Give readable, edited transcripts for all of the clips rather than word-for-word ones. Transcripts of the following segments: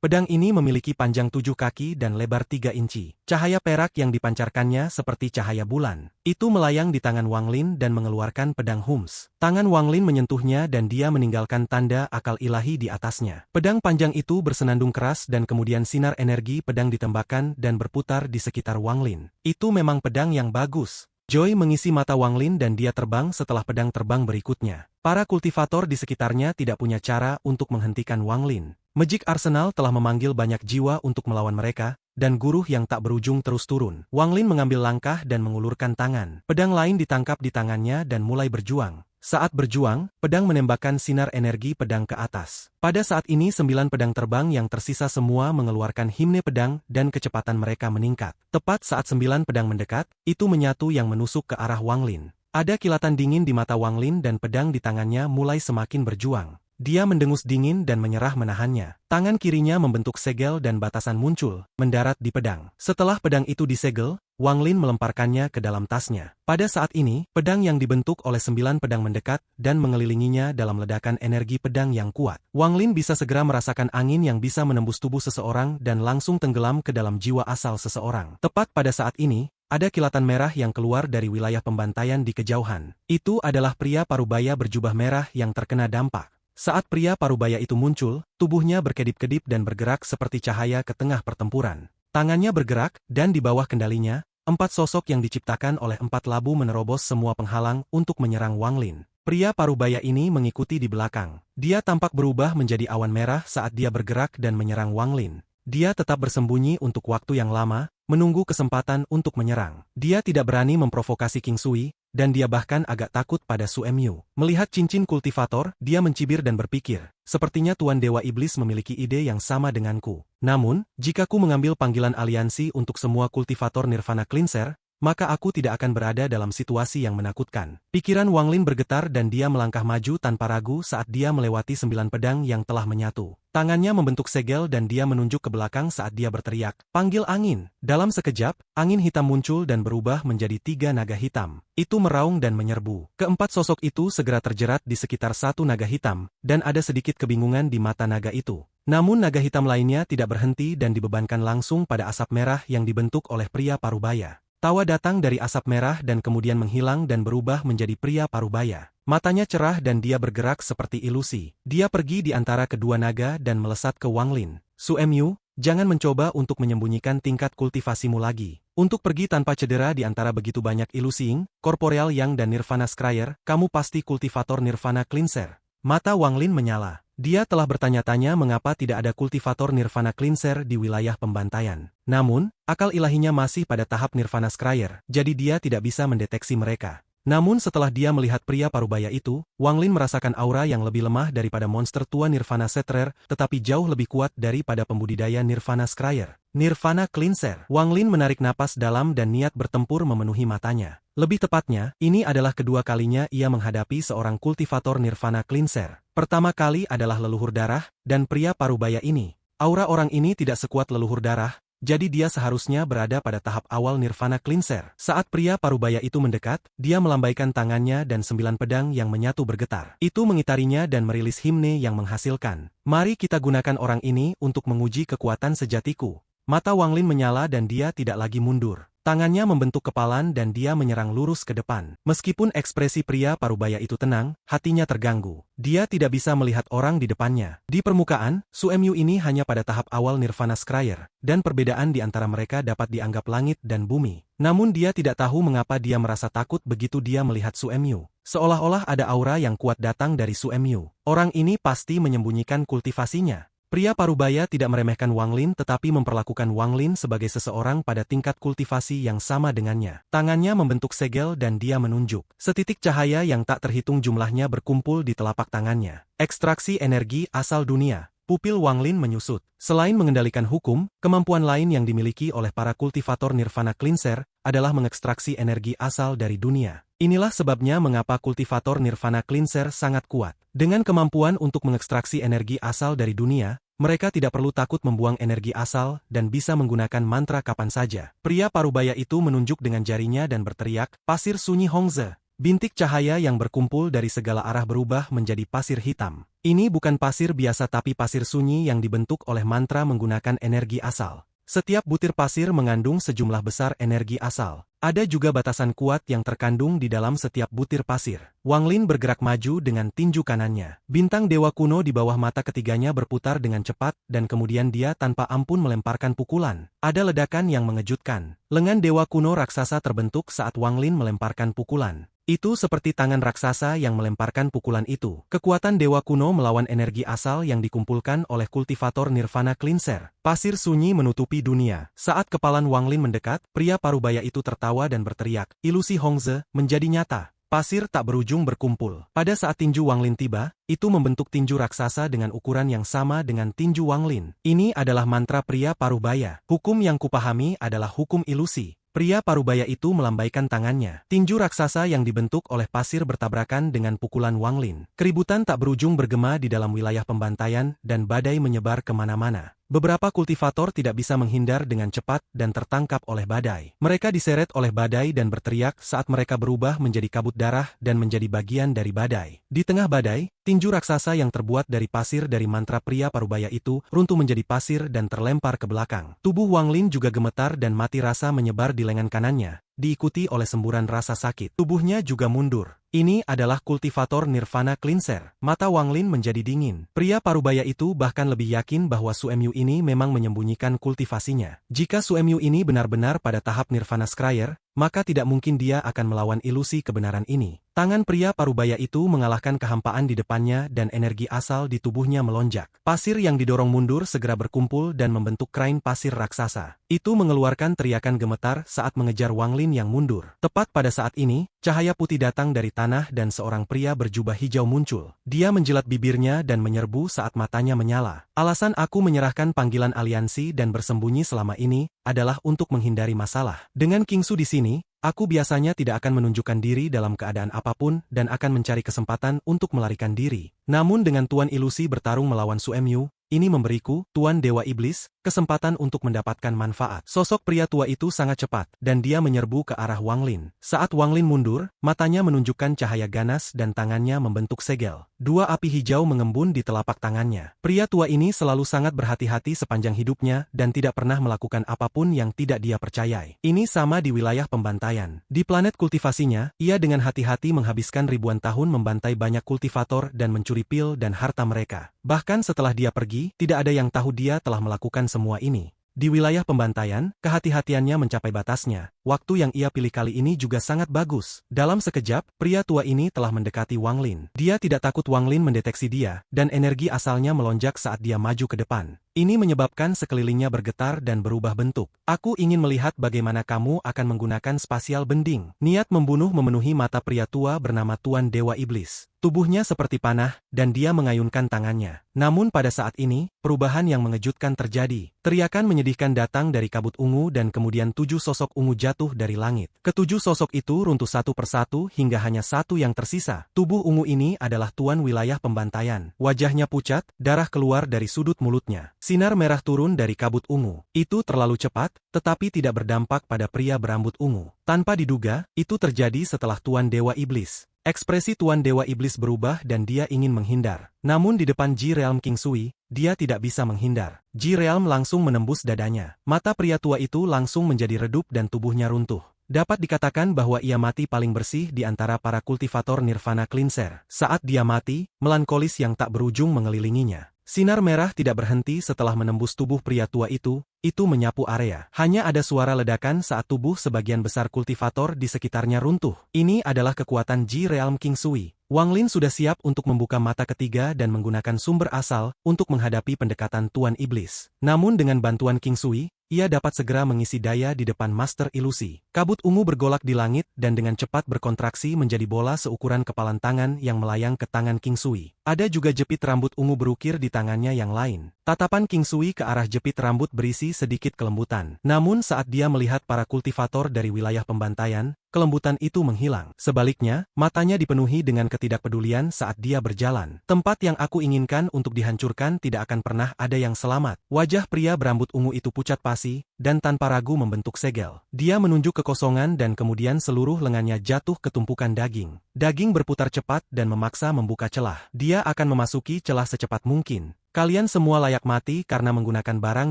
Pedang ini memiliki panjang 7 kaki dan lebar 3 inci. Cahaya perak yang dipancarkannya seperti cahaya bulan. Itu melayang di tangan Wang Lin dan mengeluarkan pedang Hums. Tangan Wang Lin menyentuhnya dan dia meninggalkan tanda akal ilahi di atasnya. Pedang panjang itu bersenandung keras dan kemudian sinar energi pedang ditembakkan dan berputar di sekitar Wang Lin. Itu memang pedang yang bagus. Joy mengisi mata Wang Lin dan dia terbang setelah pedang terbang berikutnya. Para kultivator di sekitarnya tidak punya cara untuk menghentikan Wang Lin. Magic Arsenal telah memanggil banyak jiwa untuk melawan mereka, dan guruh yang tak berujung terus turun. Wang Lin mengambil langkah dan mengulurkan tangan. Pedang lain ditangkap di tangannya dan mulai berjuang. Saat berjuang, pedang menembakkan sinar energi pedang ke atas. Pada saat ini 9 pedang terbang yang tersisa semua mengeluarkan himne pedang dan kecepatan mereka meningkat. Tepat saat 9 pedang mendekat, itu menyatu yang menusuk ke arah Wang Lin. Ada kilatan dingin di mata Wang Lin dan pedang di tangannya mulai semakin berjuang. Dia mendengus dingin dan menyerah menahannya. Tangan kirinya membentuk segel dan batasan muncul, mendarat di pedang. Setelah pedang itu disegel, Wang Lin melemparkannya ke dalam tasnya. Pada saat ini, pedang yang dibentuk oleh 9 pedang mendekat dan mengelilinginya dalam ledakan energi pedang yang kuat. Wang Lin bisa segera merasakan angin yang bisa menembus tubuh seseorang dan langsung tenggelam ke dalam jiwa asal seseorang. Tepat pada saat ini, ada kilatan merah yang keluar dari wilayah pembantaian di kejauhan. Itu adalah pria parubaya berjubah merah yang terkena dampak. Saat pria parubaya itu muncul, tubuhnya berkedip-kedip dan bergerak seperti cahaya ke tengah pertempuran. Tangannya bergerak, dan di bawah kendalinya, 4 sosok yang diciptakan oleh 4 labu menerobos semua penghalang untuk menyerang Wang Lin. Pria parubaya ini mengikuti di belakang. Dia tampak berubah menjadi awan merah saat dia bergerak dan menyerang Wang Lin. Dia tetap bersembunyi untuk waktu yang lama, menunggu kesempatan untuk menyerang. Dia tidak berani memprovokasi King Sui, dan dia bahkan agak takut pada Su Emyu. Melihat cincin kultivator, dia mencibir dan berpikir, sepertinya Tuan Dewa Iblis memiliki ide yang sama denganku. Namun, jika ku mengambil panggilan aliansi untuk semua kultivator Nirvana Cleanser, maka aku tidak akan berada dalam situasi yang menakutkan. Pikiran Wang Lin bergetar dan dia melangkah maju tanpa ragu saat dia melewati 9 pedang yang telah menyatu. Tangannya membentuk segel dan dia menunjuk ke belakang saat dia berteriak, "Panggil angin!" Dalam sekejap, angin hitam muncul dan berubah menjadi 3 naga hitam. Itu meraung dan menyerbu. Keempat sosok itu segera terjerat di sekitar 1 naga hitam, dan ada sedikit kebingungan di mata naga itu. Namun naga hitam lainnya tidak berhenti dan dibebankan langsung pada asap merah yang dibentuk oleh pria parubaya. Tawa datang dari asap merah dan kemudian menghilang dan berubah menjadi pria parubaya. Matanya cerah dan dia bergerak seperti ilusi. Dia pergi di antara kedua naga dan melesat ke Wang Lin. Su Emyu, jangan mencoba untuk menyembunyikan tingkat kultivasimu lagi. Untuk pergi tanpa cedera di antara begitu banyak ilusi Corporeal Yang dan Nirvana Scryer, kamu pasti kultivator Nirvana Cleanser. Mata Wang Lin menyala. Dia telah bertanya-tanya mengapa tidak ada kultivator Nirvana Cleanser di wilayah pembantaian. Namun, akal ilahinya masih pada tahap Nirvana Scryer, jadi dia tidak bisa mendeteksi mereka. Namun setelah dia melihat pria parubaya itu, Wang Lin merasakan aura yang lebih lemah daripada monster tua Nirvana Setrer, tetapi jauh lebih kuat daripada pembudidaya Nirvana Scryer. Nirvana Cleanser. Wang Lin menarik napas dalam dan niat bertempur memenuhi matanya. Lebih tepatnya, ini adalah kedua kalinya ia menghadapi seorang kultivator Nirvana Cleanser. Pertama kali adalah leluhur darah, dan pria parubaya ini. Aura orang ini tidak sekuat leluhur darah, jadi dia seharusnya berada pada tahap awal Nirvana Cleanser. Saat pria parubaya itu mendekat, dia melambaikan tangannya dan 9 pedang yang menyatu bergetar. Itu mengitarinya dan merilis himne yang menghasilkan. Mari kita gunakan orang ini untuk menguji kekuatan sejatiku. Mata Wang Lin menyala dan dia tidak lagi mundur. Tangannya membentuk kepalan dan dia menyerang lurus ke depan. Meskipun ekspresi pria parubaya itu tenang, hatinya terganggu. Dia tidak bisa melihat orang di depannya. Di permukaan, Su Emyu ini hanya pada tahap awal Nirvana Scryer, dan perbedaan di antara mereka dapat dianggap langit dan bumi. Namun dia tidak tahu mengapa dia merasa takut begitu dia melihat Su Emyu. Seolah-olah ada aura yang kuat datang dari Su Emyu. Orang ini pasti menyembunyikan kultivasinya. Pria parubaya tidak meremehkan Wang Lin tetapi memperlakukan Wang Lin sebagai seseorang pada tingkat kultivasi yang sama dengannya. Tangannya membentuk segel dan dia menunjuk. Setitik cahaya yang tak terhitung jumlahnya berkumpul di telapak tangannya. Ekstraksi energi asal dunia. Pupil Wang Lin menyusut. Selain mengendalikan hukum, kemampuan lain yang dimiliki oleh para kultivator Nirvana Cleanser adalah mengekstraksi energi asal dari dunia. Inilah sebabnya mengapa kultivator Nirvana Cleanser sangat kuat. Dengan kemampuan untuk mengekstraksi energi asal dari dunia, mereka tidak perlu takut membuang energi asal dan bisa menggunakan mantra kapan saja. Pria parubaya itu menunjuk dengan jarinya dan berteriak, "Pasir sunyi Hongze." Bintik cahaya yang berkumpul dari segala arah berubah menjadi pasir hitam. Ini bukan pasir biasa tapi pasir sunyi yang dibentuk oleh mantra menggunakan energi asal. Setiap butir pasir mengandung sejumlah besar energi asal. Ada juga batasan kuat yang terkandung di dalam setiap butir pasir. Wang Lin bergerak maju dengan tinju kanannya. Bintang dewa kuno di bawah mata ketiganya berputar dengan cepat dan kemudian dia tanpa ampun melemparkan pukulan. Ada ledakan yang mengejutkan. Lengan dewa kuno raksasa terbentuk saat Wang Lin melemparkan pukulan. Itu seperti tangan raksasa yang melemparkan pukulan itu. Kekuatan dewa kuno melawan energi asal yang dikumpulkan oleh kultivator Nirvana Cleanser. Pasir sunyi menutupi dunia. Saat kepalan Wang Lin mendekat, pria parubaya itu tertawa dan berteriak. Ilusi Hongze menjadi nyata. Pasir tak berujung berkumpul. Pada saat tinju Wang Lin tiba, itu membentuk tinju raksasa dengan ukuran yang sama dengan tinju Wang Lin. Ini adalah mantra pria parubaya. Hukum yang kupahami adalah hukum ilusi. Pria parubaya itu melambaikan tangannya. Tinju raksasa yang dibentuk oleh pasir bertabrakan dengan pukulan Wang Lin. Keributan tak berujung bergema di dalam wilayah pembantaian dan badai menyebar kemana-mana. Beberapa kultivator tidak bisa menghindar dengan cepat dan tertangkap oleh badai. Mereka diseret oleh badai dan berteriak saat mereka berubah menjadi kabut darah dan menjadi bagian dari badai. Di tengah badai, tinju raksasa yang terbuat dari pasir dari mantra pria parubaya itu runtuh menjadi pasir dan terlempar ke belakang. Tubuh Wang Lin juga gemetar dan mati rasa menyebar di lengan kanannya, diikuti oleh semburan rasa sakit. Tubuhnya juga mundur. Ini adalah kultivator Nirvana Cleanser. Mata Wang Lin menjadi dingin. Pria parubaya itu bahkan lebih yakin bahwa Suemyu ini memang menyembunyikan kultivasinya. Jika Suemyu ini benar-benar pada tahap Nirvana Scryer, maka tidak mungkin dia akan melawan ilusi kebenaran ini. Tangan pria parubaya itu mengalahkan kehampaan di depannya dan energi asal di tubuhnya melonjak. Pasir yang didorong mundur segera berkumpul dan membentuk krain pasir raksasa. Itu mengeluarkan teriakan gemetar saat mengejar Wang Lin yang mundur. Tepat pada saat ini, cahaya putih datang dari tanah dan seorang pria berjubah hijau muncul. Dia menjilat bibirnya dan menyerbu saat matanya menyala. Alasan aku menyerahkan panggilan aliansi dan bersembunyi selama ini adalah untuk menghindari masalah. Dengan Kingsu di sini, aku biasanya tidak akan menunjukkan diri dalam keadaan apapun dan akan mencari kesempatan untuk melarikan diri. Namun dengan Tuan Ilusi bertarung melawan Suemyu, ini memberiku, Tuan Dewa Iblis, kesempatan untuk mendapatkan manfaat. Sosok pria tua itu sangat cepat, dan dia menyerbu ke arah Wang Lin. Saat Wang Lin mundur, matanya menunjukkan cahaya ganas dan tangannya membentuk segel. Dua api hijau mengembun di telapak tangannya. Pria tua ini selalu sangat berhati-hati sepanjang hidupnya dan tidak pernah melakukan apapun yang tidak dia percayai. Ini sama di wilayah pembantaian. Di planet kultivasinya, ia dengan hati-hati menghabiskan ribuan tahun membantai banyak kultivator dan mencuri pil dan harta mereka. Bahkan setelah dia pergi, tidak ada yang tahu dia telah melakukan semua ini. Di wilayah pembantaian, kehati-hatiannya mencapai batasnya. Waktu yang ia pilih kali ini juga sangat bagus. Dalam sekejap, pria tua ini telah mendekati Wang Lin. Dia tidak takut Wang Lin mendeteksi dia, dan energi asalnya melonjak saat dia maju ke depan. Ini menyebabkan sekelilingnya bergetar dan berubah bentuk. Aku ingin melihat bagaimana kamu akan menggunakan spasial bending. Niat membunuh memenuhi mata pria tua bernama Tuan Dewa Iblis. Tubuhnya seperti panah, dan dia mengayunkan tangannya. Namun pada saat ini, perubahan yang mengejutkan terjadi. Teriakan menyedihkan datang dari kabut ungu dan kemudian 7 sosok ungu jatuh dari langit. Ketujuh sosok itu runtuh satu persatu hingga hanya satu yang tersisa. Tubuh ungu ini adalah Tuan wilayah pembantaian. Wajahnya pucat, darah keluar dari sudut mulutnya. Sinar merah turun dari kabut ungu. Itu terlalu cepat, tetapi tidak berdampak pada pria berambut ungu. Tanpa diduga, itu terjadi setelah Tuan Dewa Iblis. Ekspresi Tuan Dewa Iblis berubah dan dia ingin menghindar. Namun di depan Ji Realm King Sui, dia tidak bisa menghindar. Ji Realm langsung menembus dadanya. Mata pria tua itu langsung menjadi redup dan tubuhnya runtuh. Dapat dikatakan bahwa ia mati paling bersih di antara para kultivator Nirvana Cleanser. Saat dia mati, melankolis yang tak berujung mengelilinginya. Sinar merah tidak berhenti setelah menembus tubuh pria tua itu menyapu area. Hanya ada suara ledakan saat tubuh sebagian besar kultivator di sekitarnya runtuh. Ini adalah kekuatan Ji Realm King Sui. Wang Lin sudah siap untuk membuka mata ketiga dan menggunakan sumber asal untuk menghadapi pendekatan Tuan Iblis. Namun dengan bantuan King Sui, ia dapat segera mengisi daya di depan Master Ilusi. Kabut ungu bergolak di langit dan dengan cepat berkontraksi menjadi bola seukuran kepalan tangan yang melayang ke tangan King Sui. Ada juga jepit rambut ungu berukir di tangannya yang lain. Tatapan King Sui ke arah jepit rambut berisi sedikit kelembutan. Namun saat dia melihat para kultivator dari wilayah pembantaian, kelembutan itu menghilang. Sebaliknya, matanya dipenuhi dengan ketidakpedulian saat dia berjalan. Tempat yang aku inginkan untuk dihancurkan tidak akan pernah ada yang selamat. Wajah pria berambut ungu itu pucat pasi, dan tanpa ragu membentuk segel. Dia menunjuk ke kosongan dan kemudian seluruh lengannya jatuh ke tumpukan daging. Daging berputar cepat dan memaksa membuka celah. Dia akan memasuki celah secepat mungkin. Kalian semua layak mati karena menggunakan barang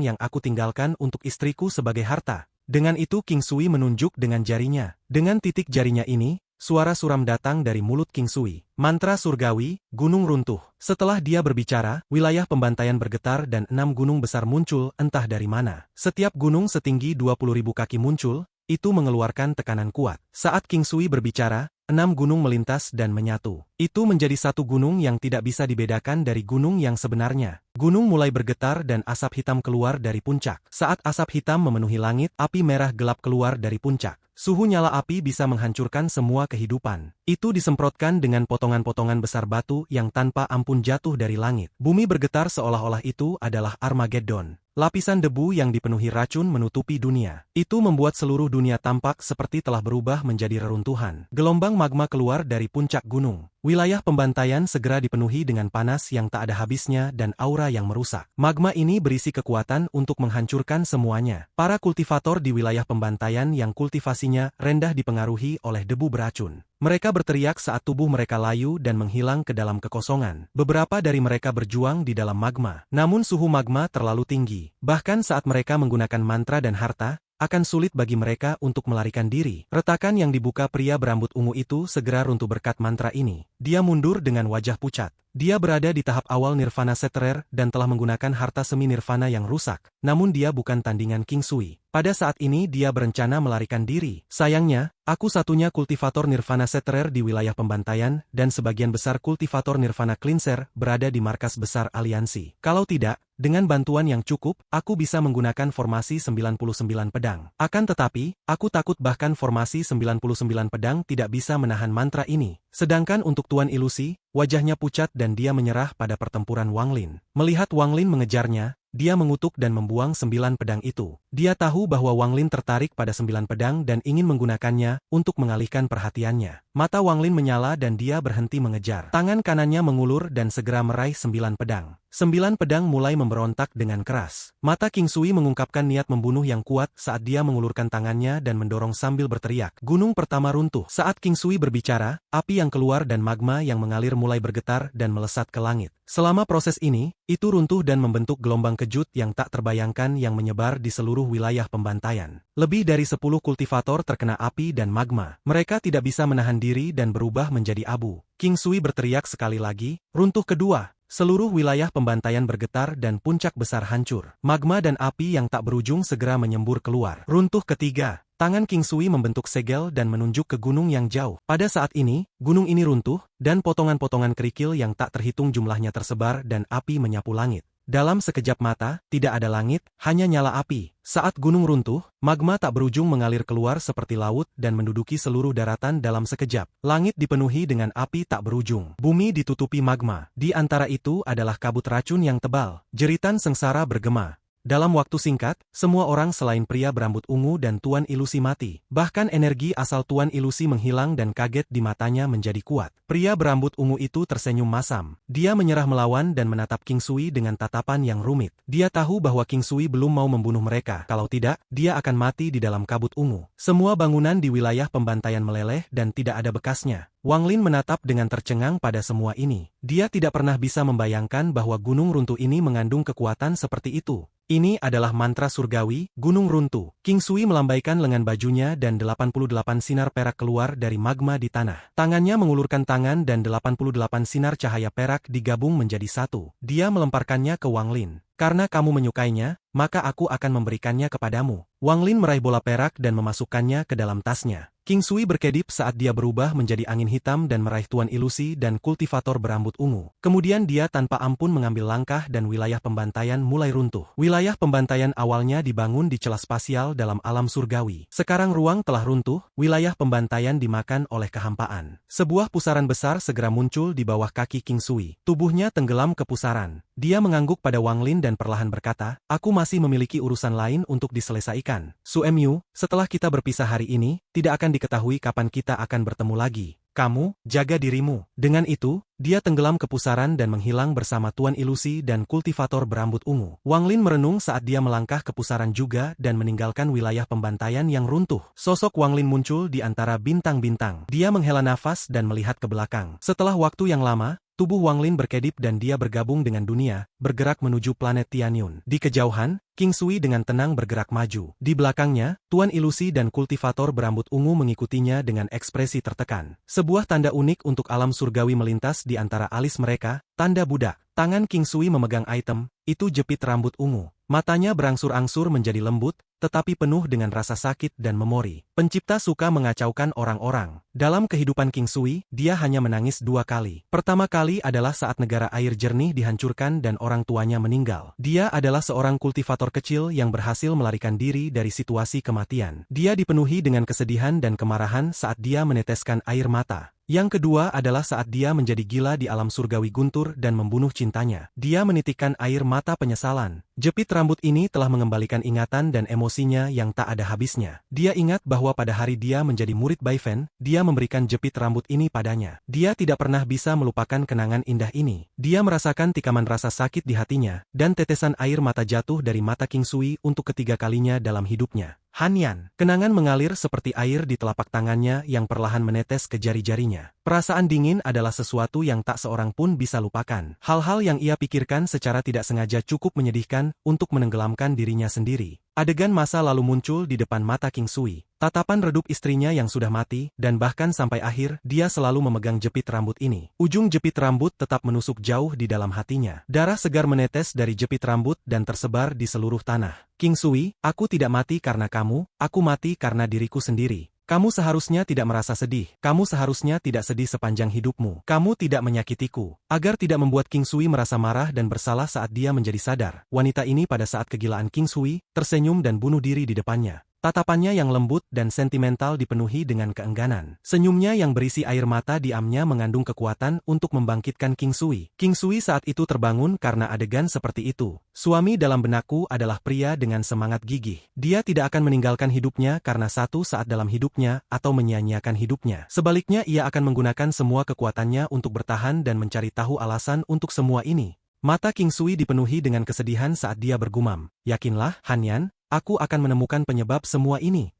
yang aku tinggalkan untuk istriku sebagai harta. Dengan itu King Sui menunjuk dengan jarinya. Dengan titik jarinya ini, suara suram datang dari mulut King Sui. Mantra surgawi, gunung runtuh. Setelah dia berbicara, wilayah pembantaian bergetar dan 6 gunung besar muncul entah dari mana. Setiap gunung setinggi 20.000 kaki muncul, itu mengeluarkan tekanan kuat. Saat King Sui berbicara, 6 gunung melintas dan menyatu. Itu menjadi satu gunung yang tidak bisa dibedakan dari gunung yang sebenarnya. Gunung mulai bergetar dan asap hitam keluar dari puncak. Saat asap hitam memenuhi langit, api merah gelap keluar dari puncak. Suhu nyala api bisa menghancurkan semua kehidupan. Itu disemprotkan dengan potongan-potongan besar batu yang tanpa ampun jatuh dari langit. Bumi bergetar seolah-olah itu adalah Armageddon. Lapisan debu yang dipenuhi racun menutupi dunia. Itu membuat seluruh dunia tampak seperti telah berubah menjadi reruntuhan. Gelombang magma keluar dari puncak gunung. Wilayah pembantaian segera dipenuhi dengan panas yang tak ada habisnya dan aura yang merusak. Magma ini berisi kekuatan untuk menghancurkan semuanya. Para kultivator di wilayah pembantaian yang kultivasinya rendah dipengaruhi oleh debu beracun. Mereka berteriak saat tubuh mereka layu dan menghilang ke dalam kekosongan. Beberapa dari mereka berjuang di dalam magma. Namun suhu magma terlalu tinggi. Bahkan saat mereka menggunakan mantra dan harta, akan sulit bagi mereka untuk melarikan diri. Retakan yang dibuka pria berambut ungu itu segera runtuh berkat mantra ini. Dia mundur dengan wajah pucat. Dia berada di tahap awal Nirvana Setterer dan telah menggunakan harta semi Nirvana yang rusak. Namun dia bukan tandingan King Sui. Pada saat ini dia berencana melarikan diri. Sayangnya, aku satunya kultivator Nirvana Setterer di wilayah pembantaian dan sebagian besar kultivator Nirvana Cleanser berada di markas besar aliansi. Kalau tidak, dengan bantuan yang cukup, aku bisa menggunakan formasi 99 pedang. Akan tetapi, aku takut bahkan formasi 99 pedang tidak bisa menahan mantra ini. Sedangkan untuk Tuan Ilusi, wajahnya pucat dan dia menyerah pada pertempuran Wang Lin. Melihat Wang Lin mengejarnya, dia mengutuk dan membuang 9 pedang itu. Dia tahu bahwa Wang Lin tertarik pada 9 pedang dan ingin menggunakannya untuk mengalihkan perhatiannya. Mata Wang Lin menyala dan dia berhenti mengejar. Tangan kanannya mengulur dan segera meraih 9 pedang. 9 pedang mulai memberontak dengan keras. Mata King Sui mengungkapkan niat membunuh yang kuat saat dia mengulurkan tangannya dan mendorong sambil berteriak. Gunung pertama runtuh. Saat King Sui berbicara, api yang keluar dan magma yang mengalir mulai bergetar dan melesat ke langit. Selama proses ini, itu runtuh dan membentuk gelombang kejut yang tak terbayangkan yang menyebar di seluruh wilayah pembantaian. Lebih dari 10 kultivator terkena api dan magma. Mereka tidak bisa menahan diri dan berubah menjadi abu. King Sui berteriak sekali lagi, runtuh kedua. Seluruh wilayah pembantaian bergetar dan puncak besar hancur. Magma dan api yang tak berujung segera menyembur keluar. Runtuh ketiga. Tangan King Sui membentuk segel dan menunjuk ke gunung yang jauh. Pada saat ini, gunung ini runtuh, dan potongan-potongan kerikil yang tak terhitung jumlahnya tersebar dan api menyapu langit. Dalam sekejap mata, tidak ada langit, hanya nyala api. Saat gunung runtuh, magma tak berujung mengalir keluar seperti laut dan menduduki seluruh daratan dalam sekejap. Langit dipenuhi dengan api tak berujung. Bumi ditutupi magma. Di antara itu adalah kabut racun yang tebal. Jeritan sengsara bergema. Dalam waktu singkat, semua orang selain pria berambut ungu dan Tuan Ilusi mati. Bahkan energi asal Tuan Ilusi menghilang dan kaget di matanya menjadi kuat. Pria berambut ungu itu tersenyum masam. Dia menyerah melawan dan menatap King Sui dengan tatapan yang rumit. Dia tahu bahwa King Sui belum mau membunuh mereka. Kalau tidak, dia akan mati di dalam kabut ungu. Semua bangunan di wilayah pembantaian meleleh dan tidak ada bekasnya. Wang Lin menatap dengan tercengang pada semua ini. Dia tidak pernah bisa membayangkan bahwa gunung runtuh ini mengandung kekuatan seperti itu. Ini adalah mantra surgawi, gunung runtuh. King Sui melambaikan lengan bajunya dan 88 sinar perak keluar dari magma di tanah. Tangannya mengulurkan tangan dan 88 sinar cahaya perak digabung menjadi satu. Dia melemparkannya ke Wang Lin. Karena kamu menyukainya, maka aku akan memberikannya kepadamu. Wang Lin meraih bola perak dan memasukkannya ke dalam tasnya. King Sui berkedip saat dia berubah menjadi angin hitam dan meraih Tuan Ilusi dan kultivator berambut ungu. Kemudian dia tanpa ampun mengambil langkah dan wilayah pembantaian mulai runtuh. Wilayah pembantaian awalnya dibangun di celah spasial dalam alam surgawi. Sekarang ruang telah runtuh, wilayah pembantaian dimakan oleh kehampaan. Sebuah pusaran besar segera muncul di bawah kaki King Sui. Tubuhnya tenggelam ke pusaran. Dia mengangguk pada Wang Lin dan perlahan berkata, aku masih memiliki urusan lain untuk diselesaikan. Su Mu, setelah kita berpisah hari ini, tidak akan diketahui kapan kita akan bertemu lagi. Kamu, jaga dirimu. Dengan itu, dia tenggelam ke pusaran dan menghilang bersama Tuan Ilusi dan kultivator berambut ungu. Wang Lin merenung saat dia melangkah ke pusaran juga dan meninggalkan wilayah pembantaian yang runtuh. Sosok Wang Lin muncul di antara bintang-bintang. Dia menghela nafas dan melihat ke belakang. Setelah waktu yang lama, tubuh Wang Lin berkedip dan dia bergabung dengan dunia, bergerak menuju planet Tianyun. Di kejauhan, King Sui dengan tenang bergerak maju. Di belakangnya, Tuan Ilusi dan kultivator berambut ungu mengikutinya dengan ekspresi tertekan. Sebuah tanda unik untuk alam surgawi melintas di antara alis mereka, tanda budak. Tangan King Sui memegang item, itu jepit rambut ungu. Matanya berangsur-angsur menjadi lembut, tetapi penuh dengan rasa sakit dan memori. Pencipta suka mengacaukan orang-orang. Dalam kehidupan King Sui, dia hanya menangis 2 kali. Pertama kali adalah saat negara air jernih dihancurkan dan orang tuanya meninggal. Dia adalah seorang kultivator kecil yang berhasil melarikan diri dari situasi kematian. Dia dipenuhi dengan kesedihan dan kemarahan saat dia meneteskan air mata. Yang kedua adalah saat dia menjadi gila di alam surgawi guntur dan membunuh cintanya. Dia menitikkan air mata penyesalan. Jepit rambut ini telah mengembalikan ingatan dan emosinya yang tak ada habisnya. Dia ingat bahwa pada hari dia menjadi murid Bai Fen, dia memberikan jepit rambut ini padanya. Dia tidak pernah bisa melupakan kenangan indah ini. Dia merasakan tikaman rasa sakit di hatinya, dan tetesan air mata jatuh dari mata King Sui untuk ketiga kalinya dalam hidupnya. Hanyan. Kenangan mengalir seperti air di telapak tangannya yang perlahan menetes ke jari-jarinya. Perasaan dingin adalah sesuatu yang tak seorang pun bisa lupakan. Hal-hal yang ia pikirkan secara tidak sengaja cukup menyedihkan untuk menenggelamkan dirinya sendiri. Adegan masa lalu muncul di depan mata King Sui. Tatapan redup istrinya yang sudah mati, dan bahkan sampai akhir, dia selalu memegang jepit rambut ini. Ujung jepit rambut tetap menusuk jauh di dalam hatinya. Darah segar menetes dari jepit rambut dan tersebar di seluruh tanah. King Sui, aku tidak mati karena kamu, aku mati karena diriku sendiri. Kamu seharusnya tidak merasa sedih. Kamu seharusnya tidak sedih sepanjang hidupmu. Kamu tidak menyakitiku. Agar tidak membuat King Sui merasa marah dan bersalah saat dia menjadi sadar, wanita ini pada saat kegilaan King Sui, tersenyum dan bunuh diri di depannya. Tatapannya yang lembut dan sentimental dipenuhi dengan keengganan. Senyumnya yang berisi air mata diamnya mengandung kekuatan untuk membangkitkan King Sui. King Sui saat itu terbangun karena adegan seperti itu. Suami dalam benakku adalah pria dengan semangat gigih. Dia tidak akan meninggalkan hidupnya karena satu saat dalam hidupnya atau menyia-nyiakan hidupnya. Sebaliknya ia akan menggunakan semua kekuatannya untuk bertahan dan mencari tahu alasan untuk semua ini. Mata King Sui dipenuhi dengan kesedihan saat dia bergumam. Yakinlah, Hanyan, aku akan menemukan penyebab semua ini.